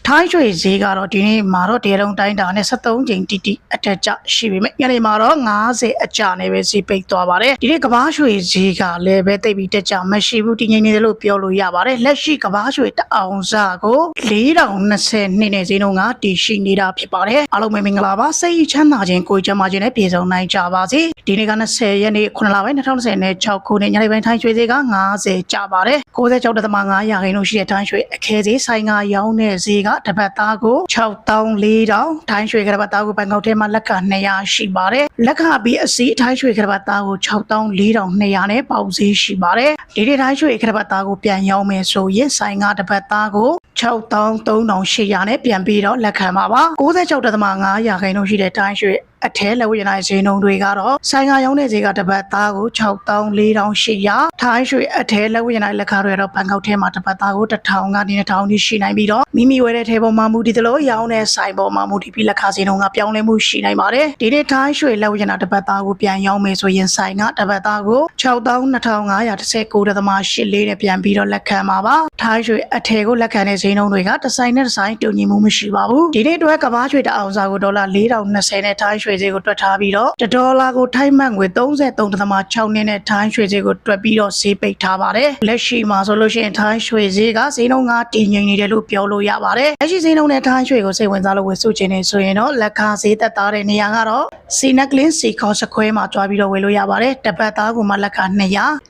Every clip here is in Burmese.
ထိုင်းရွှေဈေးကတော့ဒီနေ့မှာတော့တရားလုံးတိုင်းတာနဲ့73ချိန်တိတိအထက်ကျရှိပေမဲ့ညနေမှာတော့90အကျနဲ့ပဲဈေးပိတ်သွားပါတယ်ဒီနေ့ကဘာရွှေဈေးကလည်းပဲတိတ်ပြီးတက်ကြမရှိဘူးတည်ငြိမ်နေတယ်လို့ပြောလို့ရပါတယ်လက်ရှိကဘာရွှေတအောင်စားကို4020နှစ်နဲ့ဈေးနှုန်းကတည်ရှိနေတာဖြစ်ပါတယ်အားလုံးပဲမင်္ဂလာပါစိတ်ချမ်းသာခြင်းကိုယ်ကျန်းမာခြင်းနဲ့ပြည့်စုံနိုင်ကြပါစေဒီနေ့က20ရက်နေ့9လပိုင်း2026ခုနှစ်ညနေပိုင်းထိုင်းရွှေဈေးက90ကျပါတယ်96.5ရာခိုင်နှုန်းရှိတဲ့ထိုင်းရွှေအခဲဈေးဆိုင်ကရောင်းတဲ့ဈေးကတပတ်သားကို6400ထိုင်းရွှေကတပတ်သားကိုဘန်ကောက်ထဲမှာလက်ခ200ရှိပါတယ်လက်ခပြီးအစီထိုင်းရွှေကတပတ်သားကို6400နဲ့ပေါက်ဈေးရှိပါတယ်ဒီနေ့ထိုင်းရွှေကတပတ်သားကိုပြန်ရောင်းမယ်ဆိုရင်ဆိုင်ကတပတ်သားကို6300နဲ့ပြန်ပြီးတော့လက်ခံပါပါ96.5ရာခိုင်နှုန်းရှိတဲ့ထိုင်းရွှေအထဲလက်ဝယ်နိုင်ဈေးနှုန်းတွေကတော့ဆိုင်ကရောင်းတဲ့ဈေးကတပတ်သားကို6400ထိုင်းရွှေအထဲလက်ဝယ်နိုင်လက်ခတွေတော့ဘန်ကောက်ထဲမှာတပတ်သားကို1000ကနေ2000ထိရှိနိုင်ပြီးတော့မိမိဝယ်တဲ့ထဲပေါ်မှာမူတည်သလိုရောင်းတဲ့ဆိုင်ပေါ်မှာမူတည်ပြီးလက်ခဈေးနှုန်းကပြောင်းလဲမှုရှိနိုင်ပါတယ်ဒီနေ့ထိုင်းရွှေလက်ဝယ်နိုင်တပတ်သားကိုပြန်ရောင်းမယ်ဆိုရင်ဆိုင်ကတပတ်သားကို62,519.84နဲ့ပြန်ပြီးတော့လက်ခံပါပါထိုင်းရွှေအထဲကိုလက်ခံတဲ့ဈေးနှုန်းတွေကတစ်ဆိုင်နဲ့တစ်ဆိုင်တူညီမှုမရှိပါဘူးဒီနေ့အတွက်ကဘာရွှေတအောင်စားကိုဒေါ်လာ4020နဲ့ထိုင်းရွှေဈေးကိုတွက်ထားပြီးတော့ဒေါ်လာကိုထိုင်းမန့်ငွေ33.6နဲ့ထိုင်းရွှေဈေးကိုတွက်ပြီးတော့ဈေးပိတ်ထားပါတယ်လက်ရှိမှာဆိုလို့ရှိရင်ထိုင်းရွှေဈေးကဈေးနှုန်းကတည်ငြိမ်နေတယ်လို့ပြောလို့ရပါတယ်လက်ရှိဈေးနှုန်းနဲ့ထိုင်းရွှေကိုစိတ်ဝင်စားလို့ဝယ်စုချင်နေဆိုရင်တော့လက်ခဈေးသက်သာတဲ့နေရာကတော့စီနက်ကလင်းစီခေါ်စခွဲမှာတွားပြီးတော့ဝယ်လို့ရပါတယ်တပတ်သားကိုမှလက်ခ200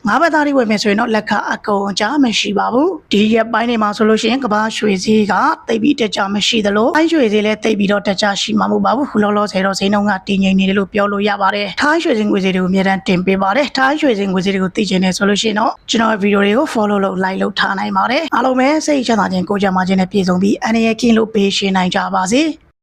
5ပတ်သားလေးဝယ်မယ်ဆိုရင်တော့လက်ခအကုန်အကျမရှိပါဘူးဒီရက်ပိုင်းတွေမှာဆိုလို့ရှိရင်ကဘာရွှေဈေးကတိတ်ပြီးတက်ကြမရှိသလိုထိုင်းရွှေဈေးလည်းတိတ်ပြီးတော့တက်ကြရှိမှာမဟုတ်ပါဘူးခုလောလောဆယ်တော့ဈေးနှုန်းကတည်ငြိမ်နေတယ်လို့ပြောလို့ရပါတယ်ထိုင်းရွှေစင်ငွေဈေးတွေကိုအများတန်းတင်ပေးပါတယ်ထိုင်းရွှေစင်ငွေဈေးတွေကိုသိချင်တယ်ဆိုလို့ရှိရင်တော့ကျွန်တော်ဗီဒီယိုတွေကို follow လုပ် like လုပ်ထားနိုင်ပါတယ်အားလုံးပဲစိတ်ချမ်းသာခြင်းကိုယ်ကျန်းမာခြင်းနဲ့ပြည့်စုံပြီးအနေရကင်းလို့ပေးရှင်းနိုင်ကြပါစေ